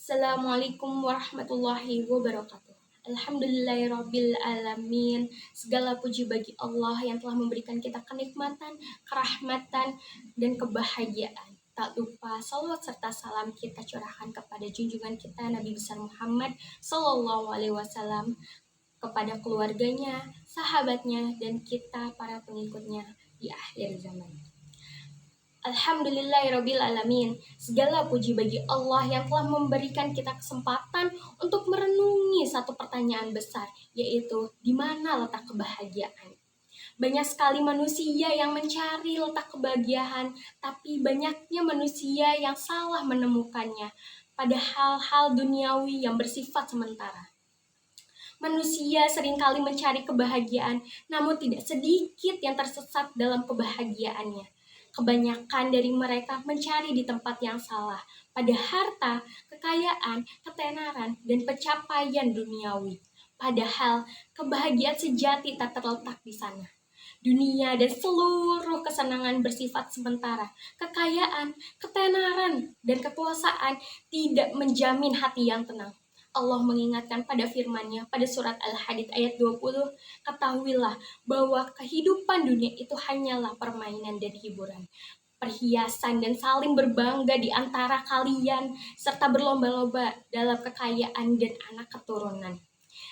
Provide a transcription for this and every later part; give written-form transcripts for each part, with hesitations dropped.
Assalamualaikum warahmatullahi wabarakatuh. Alhamdulillahirabbil alamin. Segala puji bagi Allah yang telah memberikan kita kenikmatan, kerahmatan, dan kebahagiaan. Tak lupa salawat serta salam kita curahkan kepada junjungan kita Nabi besar Muhammad Sallallahu Alaihi Wasallam, kepada keluarganya, sahabatnya, dan kita para pengikutnya di akhir zaman. Alhamdulillahirabbil alamin. Segala puji bagi Allah yang telah memberikan kita kesempatan untuk merenungi satu pertanyaan besar, yaitu di mana letak kebahagiaan. Banyak sekali manusia yang mencari letak kebahagiaan, tapi banyaknya manusia yang salah menemukannya pada hal-hal duniawi yang bersifat sementara. Manusia seringkali mencari kebahagiaan, namun tidak sedikit yang tersesat dalam kebahagiaannya. Kebanyakan dari mereka mencari di tempat yang salah, pada harta, kekayaan, ketenaran, dan pencapaian duniawi. Padahal kebahagiaan sejati tak terletak di sana. Dunia dan seluruh kesenangan bersifat sementara. Kekayaan, ketenaran, dan kekuasaan tidak menjamin hati yang tenang. Allah mengingatkan pada firman-Nya pada surat Al-Hadid ayat 20, ketahuilah bahwa kehidupan dunia itu hanyalah permainan dan hiburan, perhiasan dan saling berbangga di antara kalian, serta berlomba-lomba dalam kekayaan dan anak keturunan.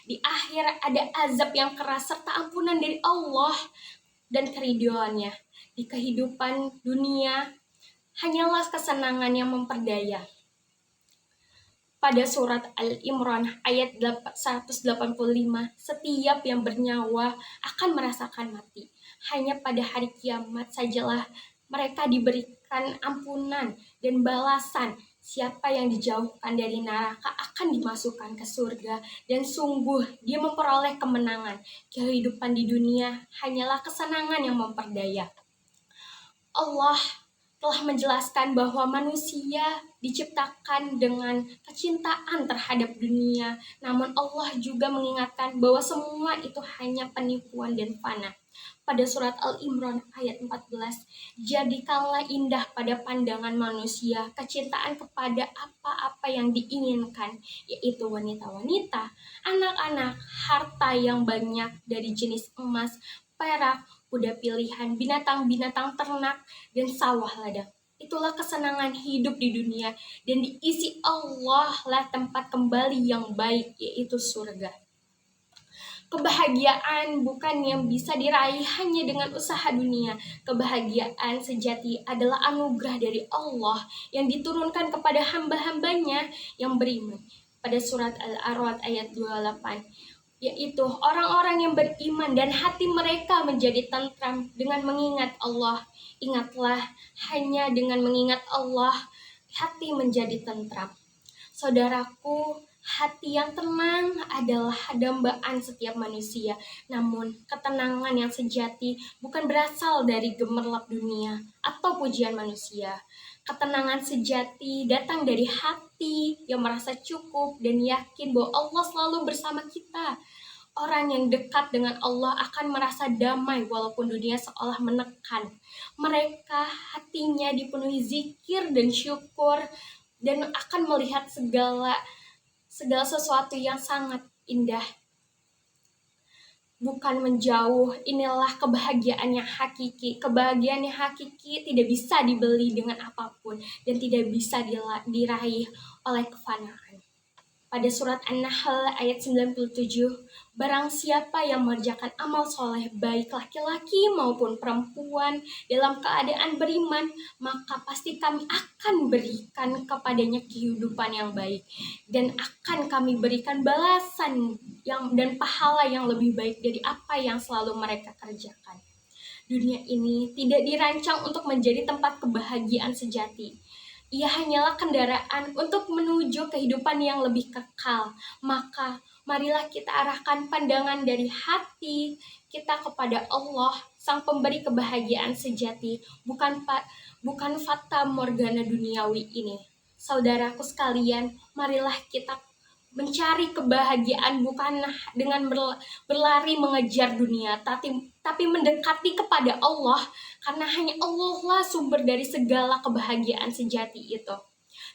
Di akhir ada azab yang keras serta ampunan dari Allah dan keridhoannya. Di kehidupan dunia hanyalah kesenangan yang memperdaya. Pada surat Al-Imran ayat 185, setiap yang bernyawa akan merasakan mati. Hanya pada hari kiamat sajalah mereka diberikan ampunan dan balasan. Siapa yang dijauhkan dari neraka akan dimasukkan ke surga, dan sungguh dia memperoleh kemenangan. Kehidupan di dunia hanyalah kesenangan yang memperdaya. Allah telah menjelaskan bahwa manusia diciptakan dengan kecintaan terhadap dunia, namun Allah juga mengingatkan bahwa semua itu hanya penipuan dan fana. Pada surat Al-Imran ayat 14, jadikanlah indah pada pandangan manusia kecintaan kepada apa-apa yang diinginkan, yaitu wanita-wanita, anak-anak, harta yang banyak dari jenis emas, perak, kuda pilihan, binatang-binatang ternak, dan sawah ladang. Itulah kesenangan hidup di dunia, dan diisi Allah lah tempat kembali yang baik, yaitu surga. Kebahagiaan bukan yang bisa diraih hanya dengan usaha dunia. Kebahagiaan sejati adalah anugerah dari Allah yang diturunkan kepada hamba-hambanya yang beriman. Pada surat Al-A'raf ayat 28, yaitu orang-orang yang beriman dan hati mereka menjadi tentram dengan mengingat Allah. Ingatlah, hanya dengan mengingat Allah hati menjadi tentram. Saudaraku, hati yang tenang adalah dambaan setiap manusia. Namun, ketenangan yang sejati bukan berasal dari gemerlap dunia atau pujian manusia. Ketenangan sejati datang dari hati yang merasa cukup dan yakin bahwa Allah selalu bersama kita. Orang yang dekat dengan Allah akan merasa damai walaupun dunia seolah menekan. Mereka hatinya dipenuhi zikir dan syukur, dan akan melihat segala sesuatu yang sangat indah. Bukan menjauh, inilah kebahagiaan yang hakiki. Kebahagiaan yang hakiki tidak bisa dibeli dengan apapun dan tidak bisa diraih oleh kefanaan. Pada surat An-Nahl ayat 97, barang siapa yang mengerjakan amal soleh baik laki-laki maupun perempuan dalam keadaan beriman, maka pasti kami akan berikan kepadanya kehidupan yang baik, dan akan kami berikan balasan dan pahala yang lebih baik dari apa yang selalu mereka kerjakan. Dunia ini tidak dirancang untuk menjadi tempat kebahagiaan sejati. Ia hanyalah kendaraan untuk menuju kehidupan yang lebih kekal. Maka marilah kita arahkan pandangan dari hati kita kepada Allah, Sang Pemberi kebahagiaan sejati, bukan fata morgana duniawi ini. Saudaraku sekalian, marilah kita mencari kebahagiaan bukan dengan berlari mengejar dunia, tapi mendekati kepada Allah, karena hanya Allah lah sumber dari segala kebahagiaan sejati itu.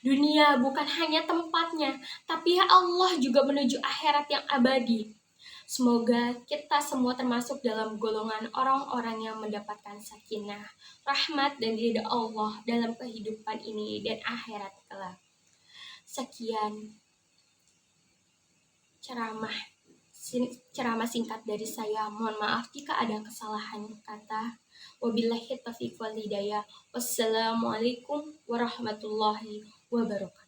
Dunia bukan hanya tempatnya, tapi Allah juga menuju akhirat yang abadi. Semoga kita semua termasuk dalam golongan orang-orang yang mendapatkan sakinah, rahmat, dan ridha Allah dalam kehidupan ini dan akhirat kelak. Sekian ceramah ceramah singkat dari saya. Mohon maaf jika ada kesalahan kata. Wabillahi taufiq wal hidayah. Wassalamualaikum warahmatullahi wabarakatuh.